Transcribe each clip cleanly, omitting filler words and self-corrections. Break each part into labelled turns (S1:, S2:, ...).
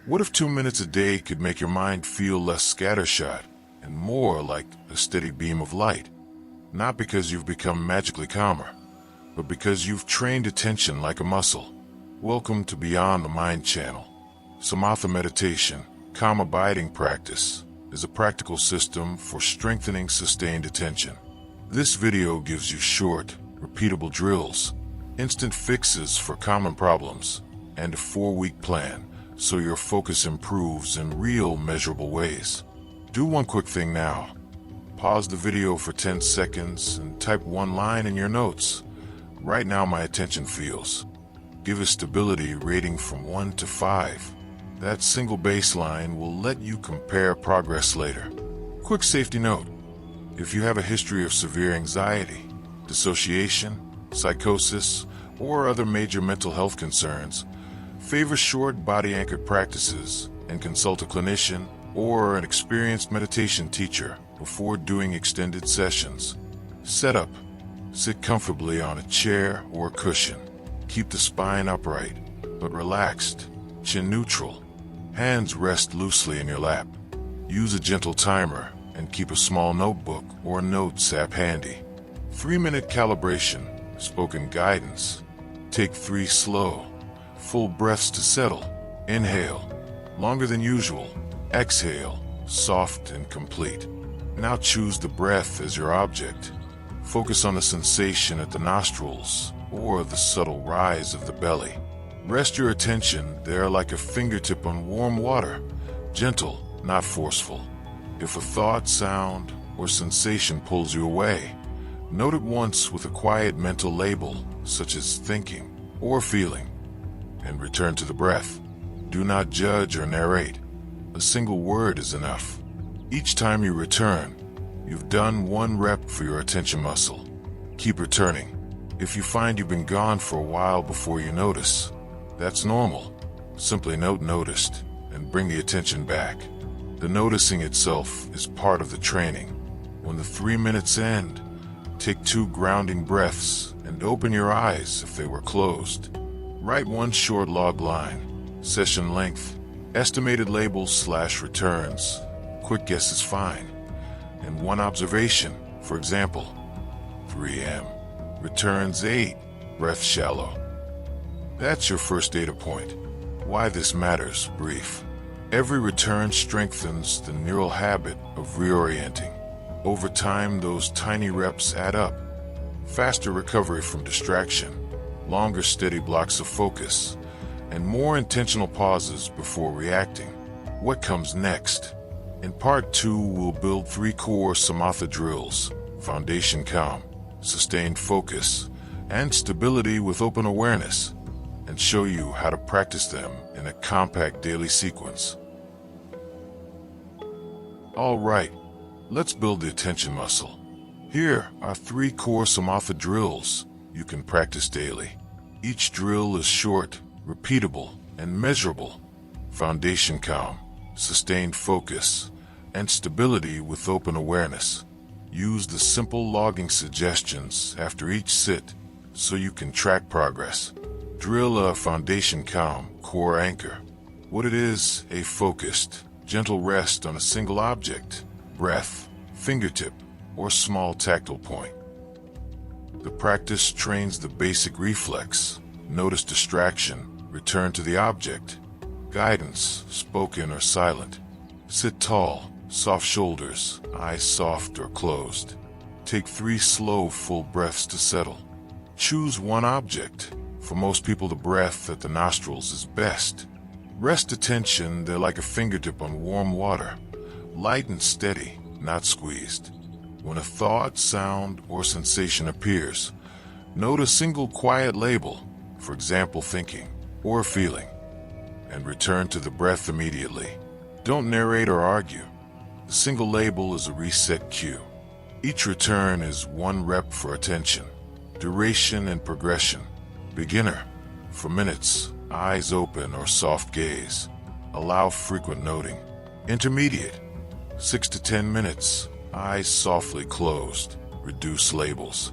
S1: What if 2 minutes a day could make your mind feel less scattershot and more like a steady beam of light? Not because you've become magically calmer, but because you've trained attention like a muscle. Welcome to Beyond the Mind channel. Samatha meditation, calm abiding practice, is a practical system for strengthening sustained attention. This video gives you short, repeatable drills, instant fixes for common problems, and a 4-week plan so your focus improves in real, measurable ways. Do one quick thing now. Pause the video for 10 seconds and type one line in your notes. Right now my attention feels. Give a stability rating from 1 to 5. That single baseline will let you compare progress later. Quick safety note. If you have a history of severe anxiety, dissociation, psychosis, or other major mental health concerns, favor short body-anchored practices and consult a clinician or an experienced meditation teacher before doing extended sessions. Setup. Sit comfortably on a chair or cushion. Keep the spine upright, but relaxed, chin neutral. Hands rest loosely in your lap. Use a gentle timer and keep a small notebook or notes app handy. 3-minute calibration, spoken guidance. Take 3 slow, full breaths to settle. Inhale, longer than usual. Exhale, soft and complete. Now choose the breath as your object. Focus on the sensation at the nostrils or the subtle rise of the belly. Rest your attention there like a fingertip on warm water, gentle, not forceful. If a thought, sound, or sensation pulls you away, note it once with a quiet mental label, such as thinking or feeling, and return to the breath. Do not judge or narrate. A single word is enough. Each time you return, you've done 1 rep for your attention muscle. Keep returning. If you find you've been gone for a while before you notice, that's normal. Simply note noticed and bring the attention back. The noticing itself is part of the training. When the 3 minutes end, take 2 grounding breaths and open your eyes if they were closed. Write 1 short log line, session length, estimated labels / returns. Quick guess is fine. And 1 observation, for example, 3 m, returns 8, breath shallow. That's your first data point. Why this matters, brief. Every return strengthens the neural habit of reorienting. Over time, those tiny reps add up. Faster recovery from distraction, longer steady blocks of focus, and more intentional pauses before reacting. What comes next? In part 2, we'll build 3 core Samatha drills: foundation calm, sustained focus, and stability with open awareness, and show you how to practice them in a compact daily sequence. All right, let's build the attention muscle. Here are 3 core Samatha drills you can practice daily. Each drill is short, repeatable, and measurable. Foundation calm, sustained focus, and stability with open awareness. Use the simple logging suggestions after each sit so you can track progress. Drill a foundation calm core anchor. What it is: a focused, gentle rest on a single object, breath, fingertip, or small tactile point. The practice trains the basic reflex: notice distraction, return to the object. Guidance, spoken or silent. Sit tall, soft shoulders, eyes soft or closed. Take 3 slow, full breaths to settle. Choose 1 object. For most people, the breath at the nostrils is best. Rest attention there like a fingertip on warm water, light and steady, not squeezed. When a thought, sound, or sensation appears, note a single quiet label, for example thinking or feeling, and return to the breath immediately. Don't narrate or argue. The single label is a reset cue. Each return is 1 rep for attention. Duration and progression. Beginner, for minutes, eyes open or soft gaze. Allow frequent noting. Intermediate, 6 to 10 minutes, eyes softly closed. Reduce labels.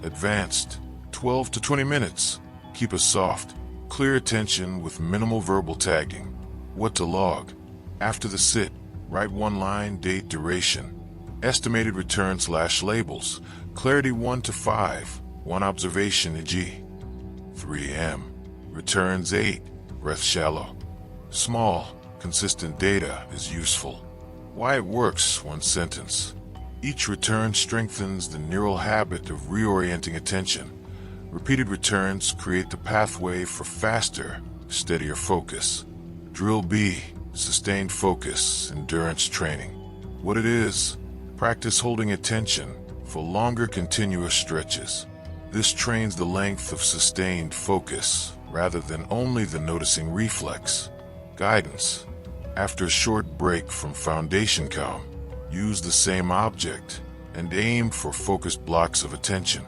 S1: Advanced, 12 to 20 minutes. Keep a soft, clear attention with minimal verbal tagging. What to log. After the sit, write one line, date, duration. Estimated return/labels. Clarity 1 to 5. One observation, e.g. 3M. Returns 8. Breath shallow. Small, consistent data is useful. Why it works, one sentence. Each return strengthens the neural habit of reorienting attention. Repeated returns create the pathway for faster, steadier focus. Drill B, sustained focus, endurance training. What it is, practice holding attention for longer continuous stretches. This trains the length of sustained focus rather than only the noticing reflex. Guidance. After a short break from foundation calm, use the same object and aim for focused blocks of attention.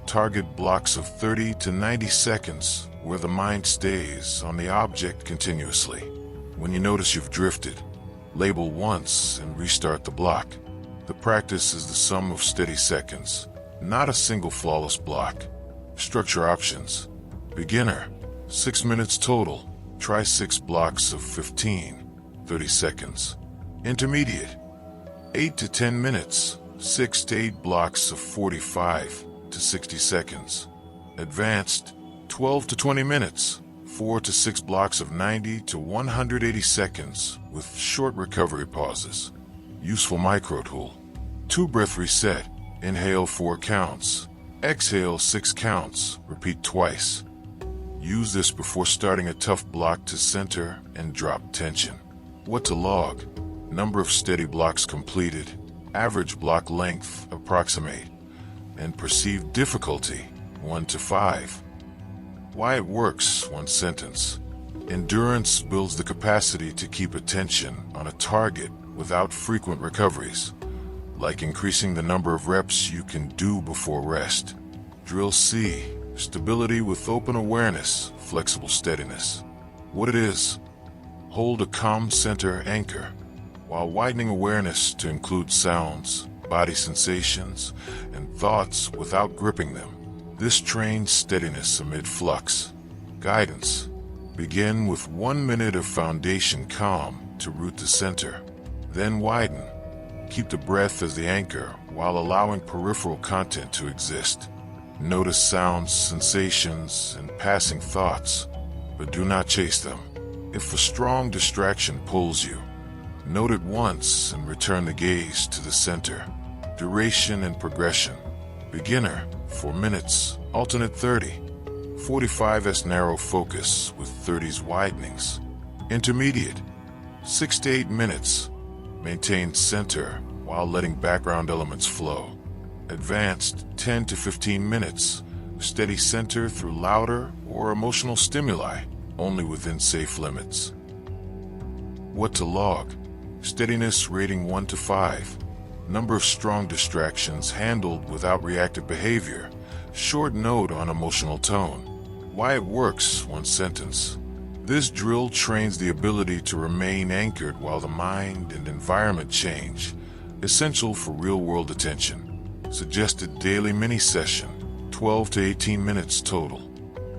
S1: Target blocks of 30 to 90 seconds where the mind stays on the object continuously. When you notice you've drifted, label once and restart the block. The practice is the sum of steady seconds, not a single flawless block. Structure options. Beginner, 6 minutes total. Try 6 blocks of 15, 30 seconds. Intermediate, 8 to 10 minutes, 6 to 8 blocks of 45 to 60 seconds. Advanced, 12 to 20 minutes, 4 to 6 blocks of 90 to 180 seconds with short recovery pauses. Useful microtool. 2 breath reset. Inhale 4 counts. Exhale 6 counts. Repeat twice. Use this before starting a tough block to center and drop tension. What to log. Number of steady blocks completed. Average block length approximate. And perceived difficulty 1 to 5. Why it works, one sentence. Endurance builds the capacity to keep attention on a target without frequent recoveries, like increasing the number of reps you can do before rest. Drill C, stability with open awareness, flexible steadiness. What it is, hold a calm center anchor, while widening awareness to include sounds, body sensations, and thoughts without gripping them. This trains steadiness amid flux. Guidance. Begin with 1 minute of foundation calm to root the center. Then widen. Keep the breath as the anchor while allowing peripheral content to exist. Notice sounds, sensations, and passing thoughts, but do not chase them. If a strong distraction pulls you, note it once and return the gaze to the center. Duration and progression. Beginner, 4 minutes, alternate 30. 45s narrow focus with 30s widenings. Intermediate, 6 to 8 minutes. Maintain center while letting background elements flow. Advanced, 10 to 15 minutes. Steady center through louder or emotional stimuli, only within safe limits. What to log. Steadiness rating 1 to 5. Number of strong distractions handled without reactive behavior. Short note on emotional tone. Why it works, one sentence. This drill trains the ability to remain anchored while the mind and environment change, essential for real-world attention. Suggested daily mini-session, 12 to 18 minutes total.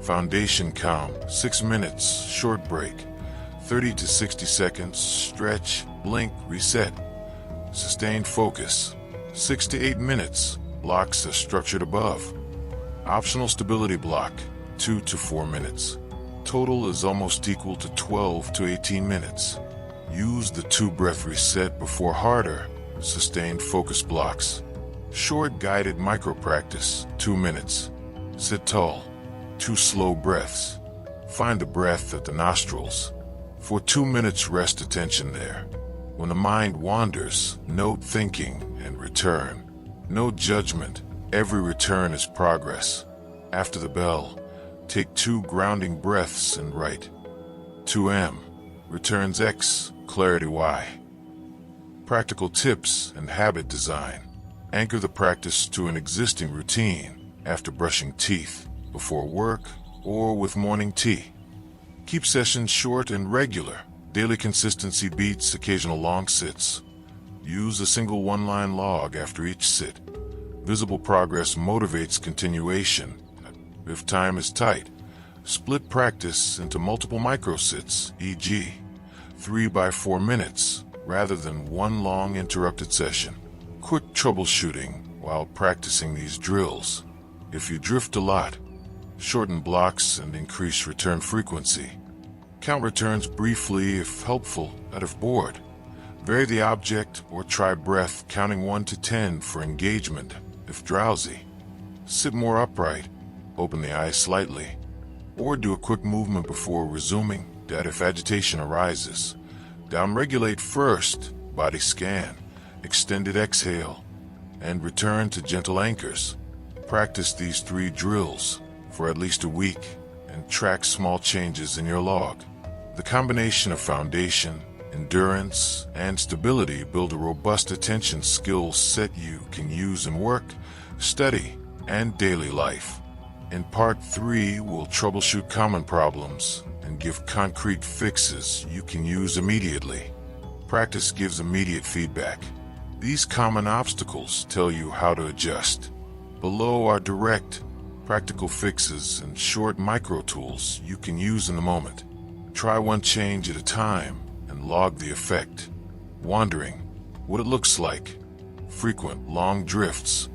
S1: Foundation calm, 6 minutes, short break. 30 to 60 seconds, stretch, blink, reset. Sustained focus, 6 to 8 minutes, blocks as structured above. Optional stability block, 2 to 4 minutes. Total is almost equal to 12 to 18 minutes. Use the 2 breath reset before harder, sustained focus blocks. Short guided micro practice, 2 minutes. Sit tall, 2 slow breaths. Find the breath at the nostrils. For 2 minutes, rest attention there. When the mind wanders, note thinking and return. No judgment, every return is progress. After the bell, take 2 grounding breaths and write. 2M, returns X, clarity Y. Practical tips and habit design. Anchor the practice to an existing routine after brushing teeth, before work, or with morning tea. Keep sessions short and regular. Daily consistency beats occasional long sits. Use a single one-line log after each sit. Visible progress motivates continuation. If time is tight, split practice into multiple micro-sits, e.g., 3 by 4 minutes rather than one long interrupted session. Quick troubleshooting while practicing these drills. If you drift a lot, shorten blocks and increase return frequency. Count returns briefly if helpful and if bored. Vary the object or try breath, counting 1 to 10 for engagement if drowsy. Sit more upright, open the eyes slightly, or do a quick movement before resuming that if agitation arises. Downregulate first, body scan, extended exhale, and return to gentle anchors. Practice these 3 drills for at least a week and track small changes in your log. The combination of foundation, endurance, and stability build a robust attention skill set you can use in work, study, and daily life. In part 3, we'll troubleshoot common problems and give concrete fixes you can use immediately. Practice gives immediate feedback. These common obstacles tell you how to adjust. Below are direct, practical fixes and short micro-tools you can use in the moment. Try one change at a time and log the effect. Wandering, what it looks like. Frequent, long drifts.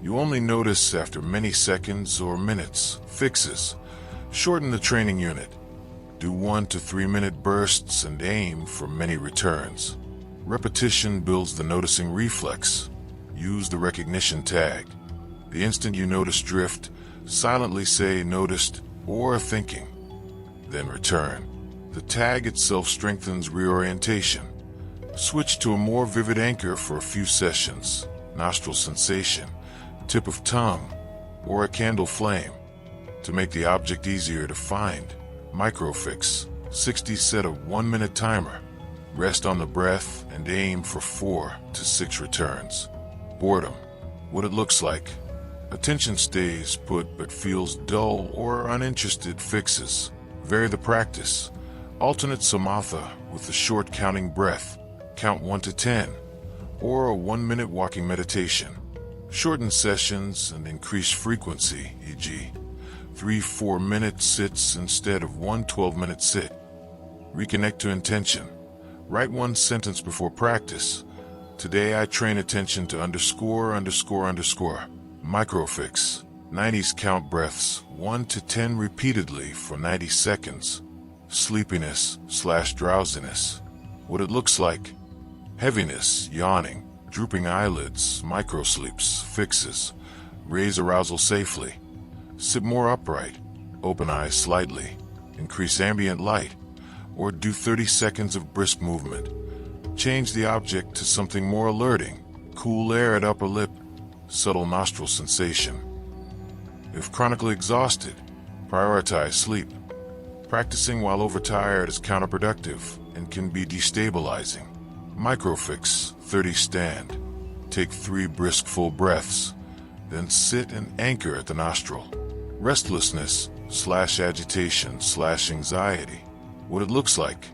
S1: You only notice after many seconds or minutes. Fixes, shorten the training unit. Do 1 to 3 minute bursts and aim for many returns. Repetition builds the noticing reflex. Use the recognition tag. The instant you notice drift, silently say noticed or thinking. Then return. The tag itself strengthens reorientation. Switch to a more vivid anchor for a few sessions. Nostril sensation, tip of tongue, or a candle flame. To make the object easier to find, microfix, 60 set a 1 minute timer. Rest on the breath and aim for 4 to 6 returns. Boredom, what it looks like. Attention stays put but feels dull or uninterested. Fixes, vary the practice. Alternate Samatha with a short counting breath, count 1 to 10, or a 1 minute walking meditation. Shorten sessions and increase frequency, e.g. 3-4 minute sits instead of 1 12-minute sit. Reconnect to intention. Write one sentence before practice. Today I train attention to underscore. Microfix, 90s count breaths, 1 to 10 repeatedly for 90 seconds. Sleepiness/drowsiness, what it looks like. Heaviness, yawning, drooping eyelids, microsleeps. Fixes, raise arousal safely. Sit more upright, open eyes slightly, increase ambient light, or do 30 seconds of brisk movement. Change the object to something more alerting. Cool air at upper lip, subtle nostril sensation. If chronically exhausted, prioritize sleep. Practicing while overtired is counterproductive and can be destabilizing. Microfix, 30 stand. Take 3 brisk full breaths, then sit and anchor at the nostril. Restlessness/agitation/anxiety, what it looks like.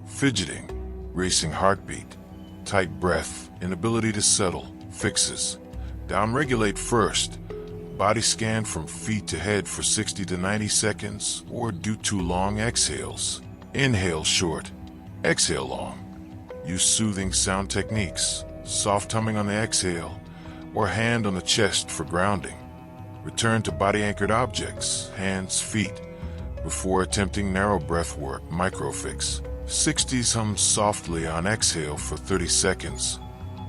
S1: Fidgeting, racing heartbeat, tight breath, inability to settle. Fixes, downregulate first. Body scan from feet to head for 60 to 90 seconds, or do 2 long exhales. Inhale short, exhale long. Use soothing sound techniques, soft humming on the exhale, or hand on the chest for grounding. Return to body-anchored objects, hands, feet, before attempting narrow breath work. Microfix, 60s hum softly on exhale for 30 seconds,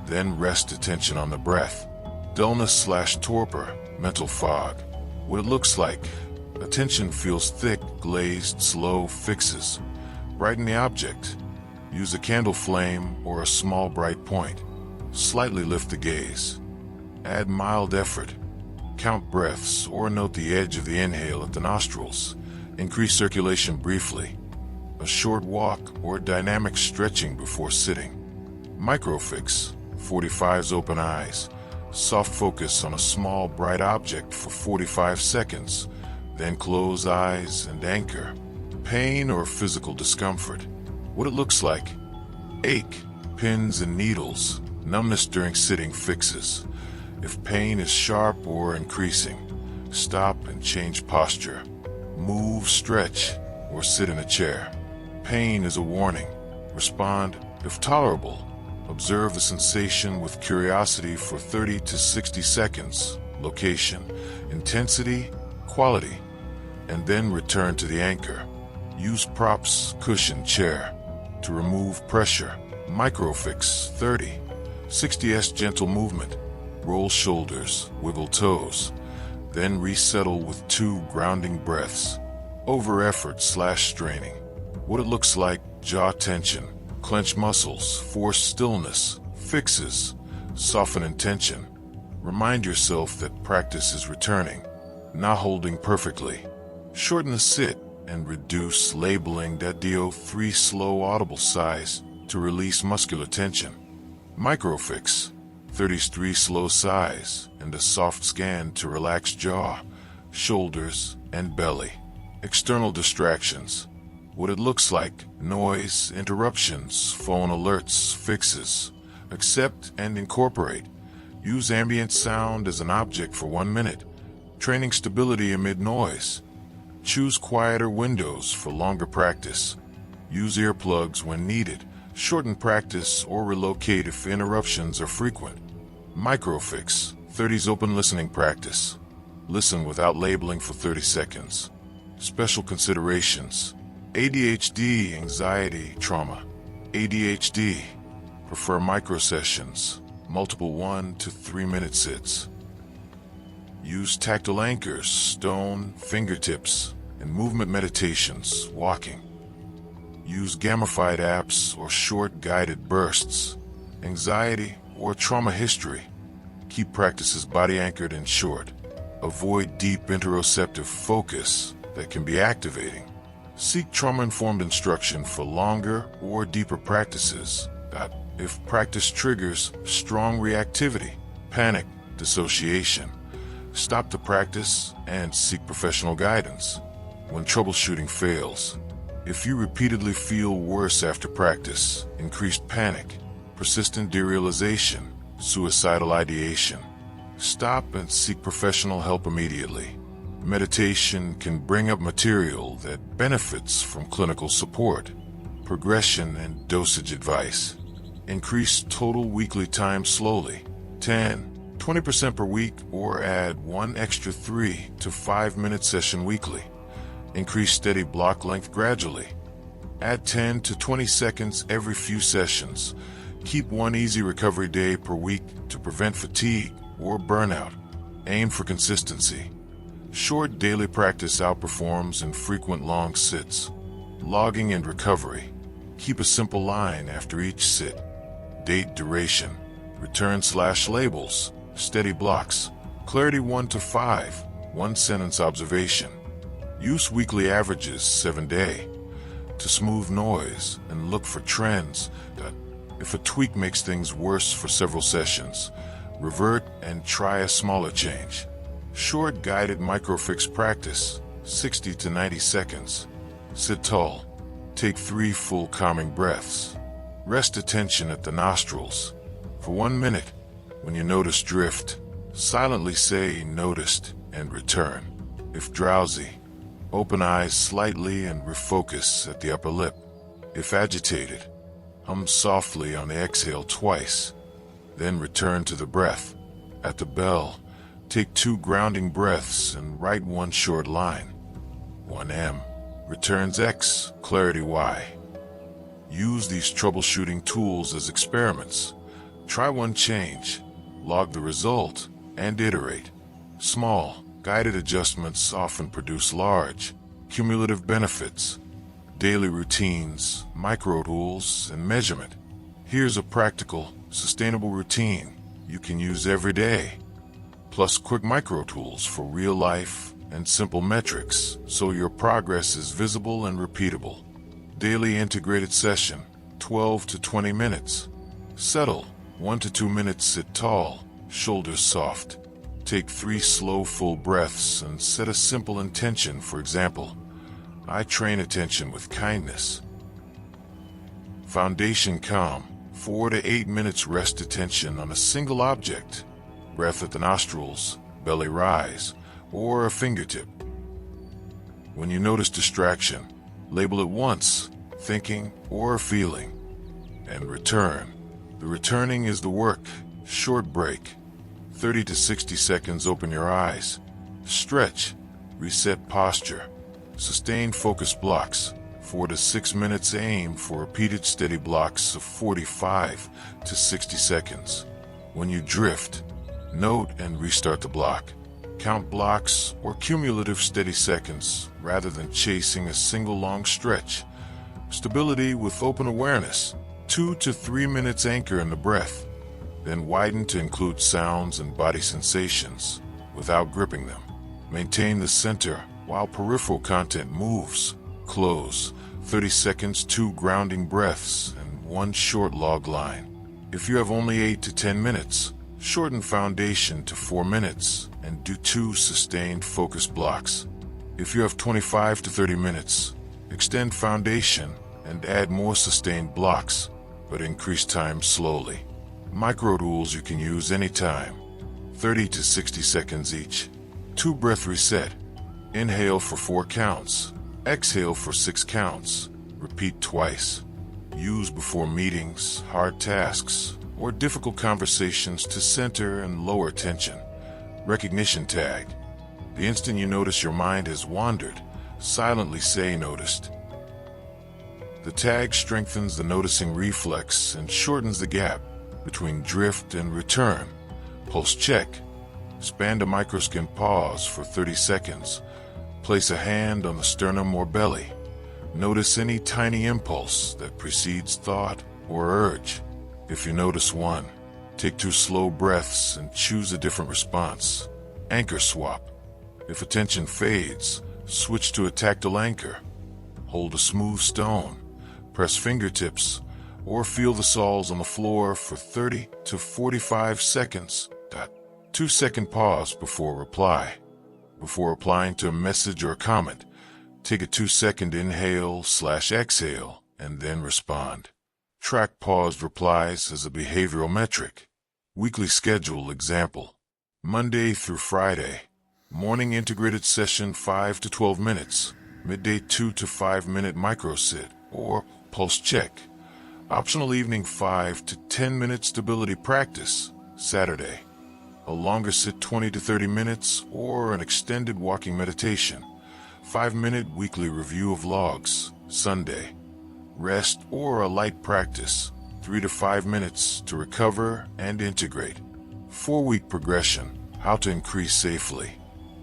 S1: then rest attention on the breath. Dullness/torpor, mental fog, what it looks like. Attention feels thick, glazed, slow. Fixes, brighten the object. Use a candle flame or a small bright point. Slightly lift the gaze. Add mild effort. Count breaths or note the edge of the inhale at the nostrils. Increase circulation briefly. A short walk or dynamic stretching before sitting. Microfix, 45s open eyes. Soft focus on a small bright object for 45 seconds, then close eyes and anchor. Pain or physical discomfort, what it looks like. Ache, pins and needles, numbness during sitting. Fixes, if pain is sharp or increasing, stop and change posture. Move, stretch, or sit in a chair. Pain is a warning. Respond if tolerable. Observe the sensation with curiosity for 30 to 60 seconds. Location, intensity, quality. And then return to the anchor. Use props, cushion, chair to remove pressure. Microfix 30. 60s gentle movement. Roll shoulders, wiggle toes. Then resettle with 2 grounding breaths. Over effort / straining. What it looks like: jaw tension, clench muscles, force stillness, fixes, soften in tension. Remind yourself that practice is returning, not holding perfectly. Shorten the sit and reduce labeling that DO3 slow audible sighs to release muscular tension. Microfix 33 slow sighs and a soft scan to relax jaw, shoulders, and belly. External distractions. What it looks like: noise, interruptions, phone alerts, fixes. Accept and incorporate. Use ambient sound as an object for 1 minute, training stability amid noise. Choose quieter windows for longer practice. Use earplugs when needed. Shorten practice or relocate if interruptions are frequent. Microfix 30's open listening practice. Listen without labeling for 30 seconds. Special considerations: ADHD, anxiety, trauma. ADHD, prefer micro sessions, multiple 1 to 3 minute sits. Use tactile anchors, stone, fingertips, and movement meditations, walking. Use gamified apps or short guided bursts. Anxiety or trauma history. Keep practices body anchored and short. Avoid deep interoceptive focus that can be activating. Seek trauma-informed instruction for longer or deeper practices. If practice triggers strong reactivity, panic, dissociation, stop the practice and seek professional guidance. When troubleshooting fails, if you repeatedly feel worse after practice, increased panic, persistent derealization, suicidal ideation, stop and seek professional help immediately. Meditation can bring up material that benefits from clinical support, progression and dosage advice. Increase total weekly time slowly, 10-20% per week, or add 1 extra 3 to 5 minute session weekly. Increase steady block length gradually. Add 10 to 20 seconds every few sessions. Keep 1 easy recovery day per week to prevent fatigue or burnout. Aim for consistency. Short daily practice outperforms infrequent long sits. Logging and recovery. Keep a simple line after each sit. Date, duration, return / labels, steady blocks, clarity 1 to 5, 1 sentence observation. Use weekly averages 7 day to smooth noise and look for trends. If a tweak makes things worse for several sessions, revert and try a smaller change. Short guided microfix practice, 60 to 90 seconds. Sit tall. Take 3 full calming breaths. Rest attention at the nostrils for 1 minute. When you notice drift, silently say "noticed" and return. If drowsy, open eyes slightly and refocus at the upper lip. If agitated, hum softly on the exhale twice, then return to the breath. At the bell, take 2 grounding breaths and write 1 short line. 1M, returns X, clarity Y. Use these troubleshooting tools as experiments. Try 1 change, log the result, and iterate. Small, guided adjustments often produce large, cumulative benefits. Daily routines, microtools, and measurement. Here's a practical, sustainable routine you can use every day, plus quick microtools for real life and simple metrics so your progress is visible and repeatable. Daily integrated session, 12 to 20 minutes. Settle, 1 to 2 minutes, sit tall, shoulders soft. Take 3 slow full breaths and set a simple intention. For example, I train attention with kindness. Foundation calm, 4 to 8 minutes rest attention on a single object. Breath at the nostrils, belly rise, or a fingertip. When you notice distraction, label it once, thinking or feeling. and return. The returning is the work. Short break. 30 to 60 seconds, open your eyes. Stretch. Reset posture. Sustained focus blocks. 4 to 6 minutes, aim for repeated steady blocks of 45 to 60 seconds. When you drift, note and restart the block. Count blocks or cumulative steady seconds rather than chasing a single long stretch. Stability with open awareness. 2 to 3 minutes, anchor in the breath. Then widen to include sounds and body sensations without gripping them. Maintain the center while peripheral content moves. Close. 30 seconds, 2 grounding breaths, and 1 short log line. If you have only 8 to 10 minutes, shorten foundation to 4 minutes and do 2 sustained focus blocks. If you have 25 to 30 minutes, extend foundation and add more sustained blocks, but increase time slowly. Microtools you can use anytime. 30 to 60 seconds each. 2 breath reset. Inhale for 4 counts. Exhale for 6 counts. Repeat twice. Use before meetings, hard tasks, or difficult conversations to center and lower tension. Recognition tag. The instant you notice your mind has wandered, silently say "noticed." The tag strengthens the noticing reflex and shortens the gap between drift and return. Pulse check. Span a microskin pause for 30 seconds. Place a hand on the sternum or belly. Notice any tiny impulse that precedes thought or urge. If you notice one, take 2 slow breaths and choose a different response. Anchor swap. If attention fades, switch to a tactile anchor. Hold a smooth stone. Press fingertips or feel the soles on the floor for 30 to 45 seconds. 2-second pause before reply. Before replying to a message or a comment, take a 2-second inhale/exhale and then respond. Track paused replies as a behavioral metric. Weekly schedule example. Monday through Friday. Morning integrated session 5 to 12 minutes. Midday 2 to 5 minute micro sit or pulse check. Optional evening 5 to 10 minute stability practice. Saturday. A longer sit 20 to 30 minutes or an extended walking meditation. 5-minute weekly review of logs. Sunday. Rest or a light practice. 3 to 5 minutes to recover and integrate. 4-week progression. How to increase safely.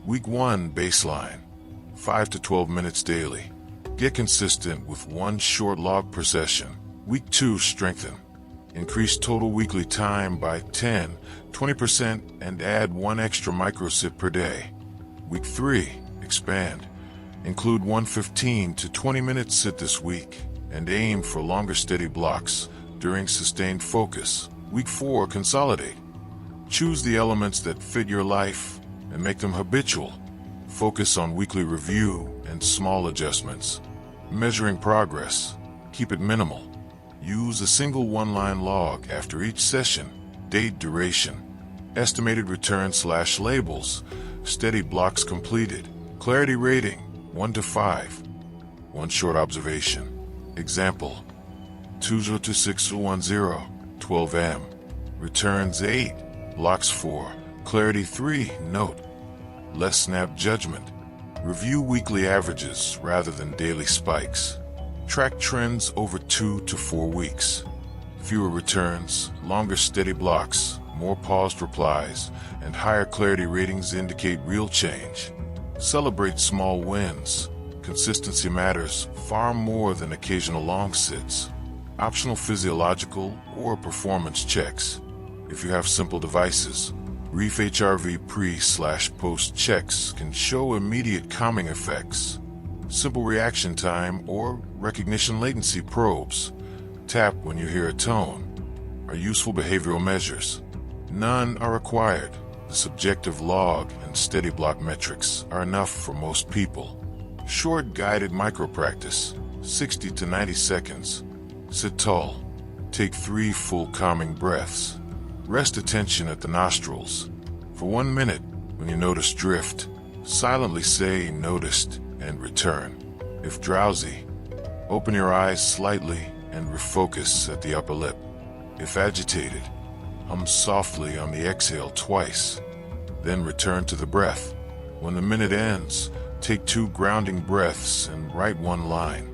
S1: Week 1 baseline. 5 to 12 minutes daily. Get consistent with 1 short log per session. Week 2 strengthen. Increase total weekly time by 10-20% and add 1 extra micro sit per day. Week 3 expand. Include 1 15 to 20 minute sit this week and aim for longer steady blocks during sustained focus. Week 4 consolidate. Choose the elements that fit your life and make them habitual. Focus on weekly review and small adjustments. Measuring progress. Keep it minimal. Use a single 1-line log after each session. Date, duration. Estimated return/labels. Steady blocks completed. Clarity rating 1 to 5. 1 short observation. Example. 202610 12M. Returns 8. Blocks 4. Clarity 3. Note. Less snap judgment. Review weekly averages rather than daily spikes. Track trends over 2 to 4 weeks. Fewer returns, longer steady blocks, more paused replies, and higher clarity ratings indicate real change. Celebrate small wins. Consistency matters far more than occasional long sits. Optional physiological or performance checks. If you have simple devices, brief HRV pre/post checks can show immediate calming effects. Simple reaction time or recognition latency probes. Tap when you hear a tone. Are useful behavioral measures. None are required. The subjective log and steady block metrics are enough for most people. Short guided micro practice, 60 to 90 seconds. Sit tall. Take 3 full calming breaths. Rest attention at the nostrils. For 1 minute, when you notice drift, silently say "noticed" and return. If drowsy, open your eyes slightly and refocus at the upper lip. If agitated, hum softly on the exhale twice, then return to the breath. When the minute ends, take 2 grounding breaths and write one line.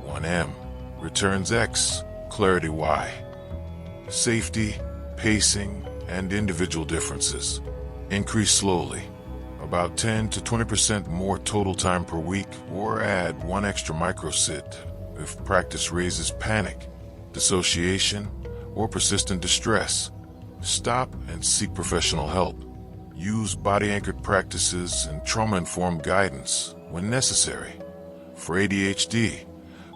S1: 1M returns X, clarity Y. Safety, pacing, and individual differences. Increase slowly, about 10 to 20% more total time per week, or add 1 extra microsit if practice raises panic, dissociation, or persistent distress. Stop and seek professional help. Use body-anchored practices and trauma-informed guidance when necessary. For ADHD,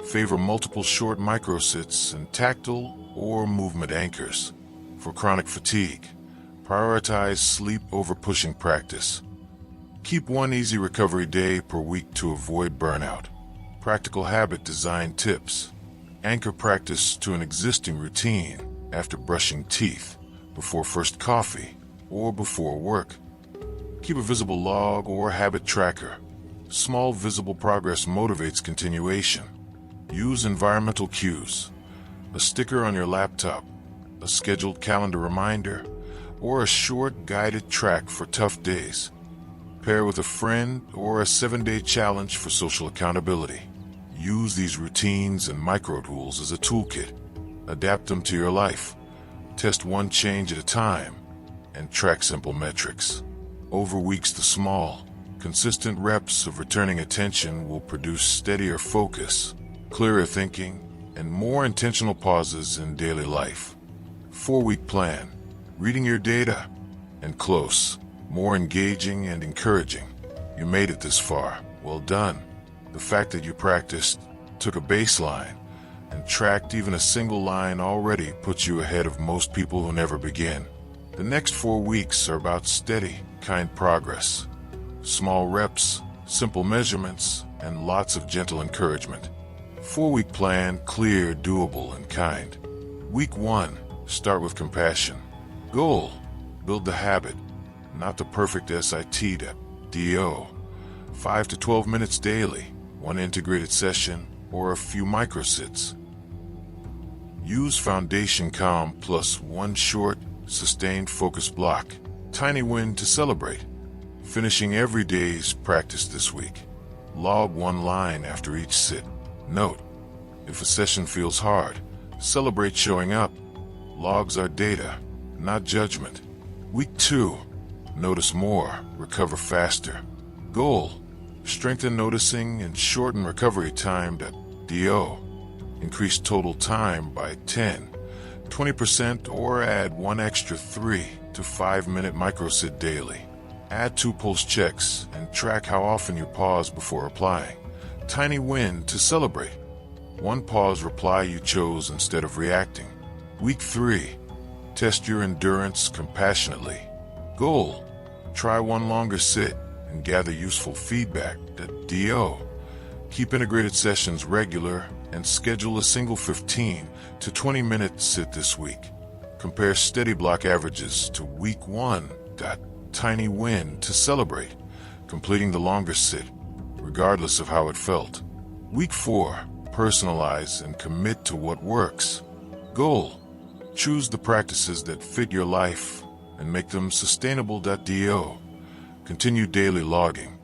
S1: favor multiple short microsits and tactile or movement anchors. For chronic fatigue, prioritize sleep over pushing practice. Keep 1 easy recovery day per week to avoid burnout. Practical habit design tips. Anchor practice to an existing routine after brushing teeth, before first coffee, or before work. Keep a visible log or habit tracker. Small visible progress motivates continuation. Use environmental cues. A sticker on your laptop, a scheduled calendar reminder, or a short guided track for tough days. Pair with a friend or a 7-day challenge for social accountability. Use these routines and microtools as a toolkit. Adapt them to your life. Test 1 change at a time and track simple metrics. Over weeks, the small, consistent reps of returning attention will produce steadier focus, clearer thinking, and more intentional pauses in daily life. 4-week plan. Reading your data. And close. More engaging and encouraging. You made it this far. Well done. The fact that you practiced, took a baseline, and tracked even a single line already puts you ahead of most people who never begin. The next 4 weeks are about steady, kind progress. Small reps, simple measurements, and lots of gentle encouragement. 4-week plan, clear, doable, and kind. Week 1, start with compassion. Goal, build the habit, not the perfect SIT DO. 5 to 12 minutes daily, 1 integrated session, or a few microsits. Use foundation calm plus 1 short, sustained focus block. Tiny win to celebrate. Finishing every day's practice this week. Log 1 line after each sit. Note, if a session feels hard, celebrate showing up. Logs are data, not judgment. Week 2, notice more, recover faster. Goal, strengthen noticing and shorten recovery time DO. Increase total time by 10, 20% or add 1 extra 3 to 5 minute microsit daily. Add 2 pulse checks and track how often you pause before applying. Tiny win to celebrate. 1 pause reply you chose instead of reacting. Week 3, test your endurance compassionately. Goal, try 1 longer sit and gather useful feedback DO. Keep integrated sessions regular and schedule a single 15 to 20 minute sit this week. Compare steady block averages to week 1. Tiny win to celebrate, completing the longer sit, regardless of how it felt. Week 4, personalize and commit to what works. Goal, choose the practices that fit your life and make them sustainable. DO. Continue daily logging.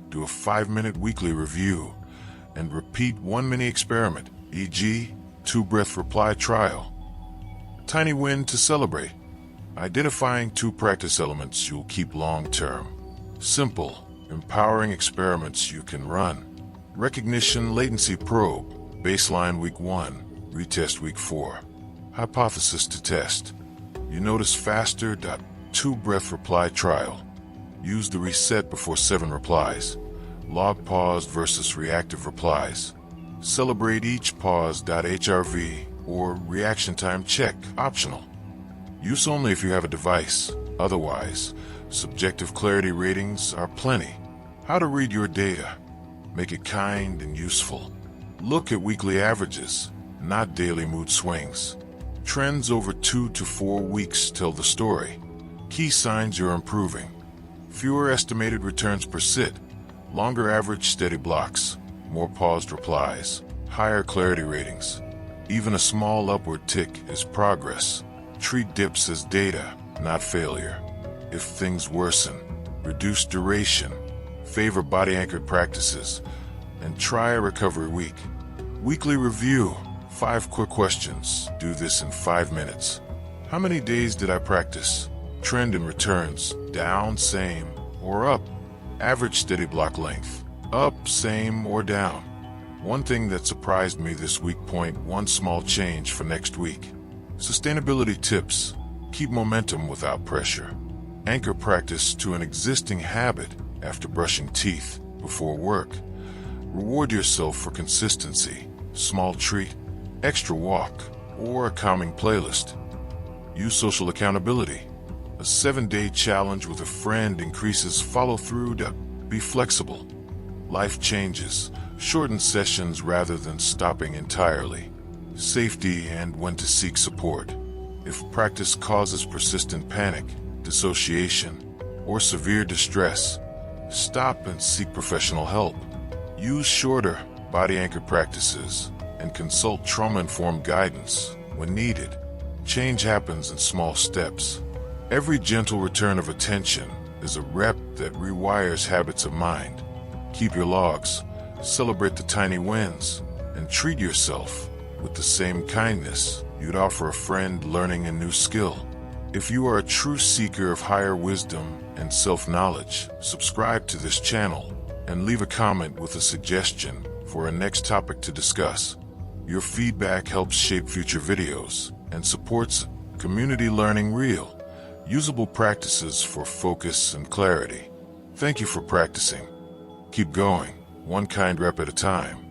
S1: Do a 5-minute weekly review and repeat 1 mini experiment, e.g., 2-breath reply trial. Tiny win to celebrate. Identifying 2 practice elements you'll keep long-term. Simple, empowering experiments you can run. Recognition latency probe. Baseline week 1, retest week 4. Hypothesis to test. You notice faster. 2-breath reply trial. Use the reset before 7 replies. Log paused versus reactive replies. Celebrate each pause. HRV or reaction time check, optional. Use only if you have a device. Otherwise, subjective clarity ratings are plenty. How to read your data. Make it kind and useful. Look at weekly averages, not daily mood swings. Trends over 2 to 4 weeks tell the story. Key signs you're improving. Fewer estimated returns per sit. Longer average steady blocks. More paused replies. Higher clarity ratings. Even a small upward tick is progress. Treat dips as data, not failure. If things worsen, reduce duration, favor body-anchored practices, and try a recovery week. Weekly review. 5 quick questions. Do this in 5 minutes. How many days did I practice? Trend in returns. Down, same, or up. Average steady block length. Up, same, or down. One thing that surprised me this week. 1 small change for next week. Sustainability tips. Keep momentum without pressure. Anchor practice to an existing habit after brushing teeth, before work. Reward yourself for consistency. Small treat, extra walk, or a calming playlist. Use social accountability. A 7-day challenge with a friend increases follow-through. Be flexible. Life changes. Shorten sessions rather than stopping entirely. Safety and when to seek support. If practice causes persistent panic, dissociation, or severe distress, stop and seek professional help. Use shorter, body-anchored practices and consult trauma-informed guidance when needed. Change happens in small steps. Every gentle return of attention is a rep that rewires habits of mind. Keep your logs, celebrate the tiny wins, and treat yourself with the same kindness you'd offer a friend learning a new skill. If you are a true seeker of higher wisdom and self-knowledge, subscribe to this channel and leave a comment with a suggestion for a next topic to discuss. Your feedback helps shape future videos and supports community learning real, usable practices for focus and clarity. Thank you for practicing. Keep going, one kind rep at a time.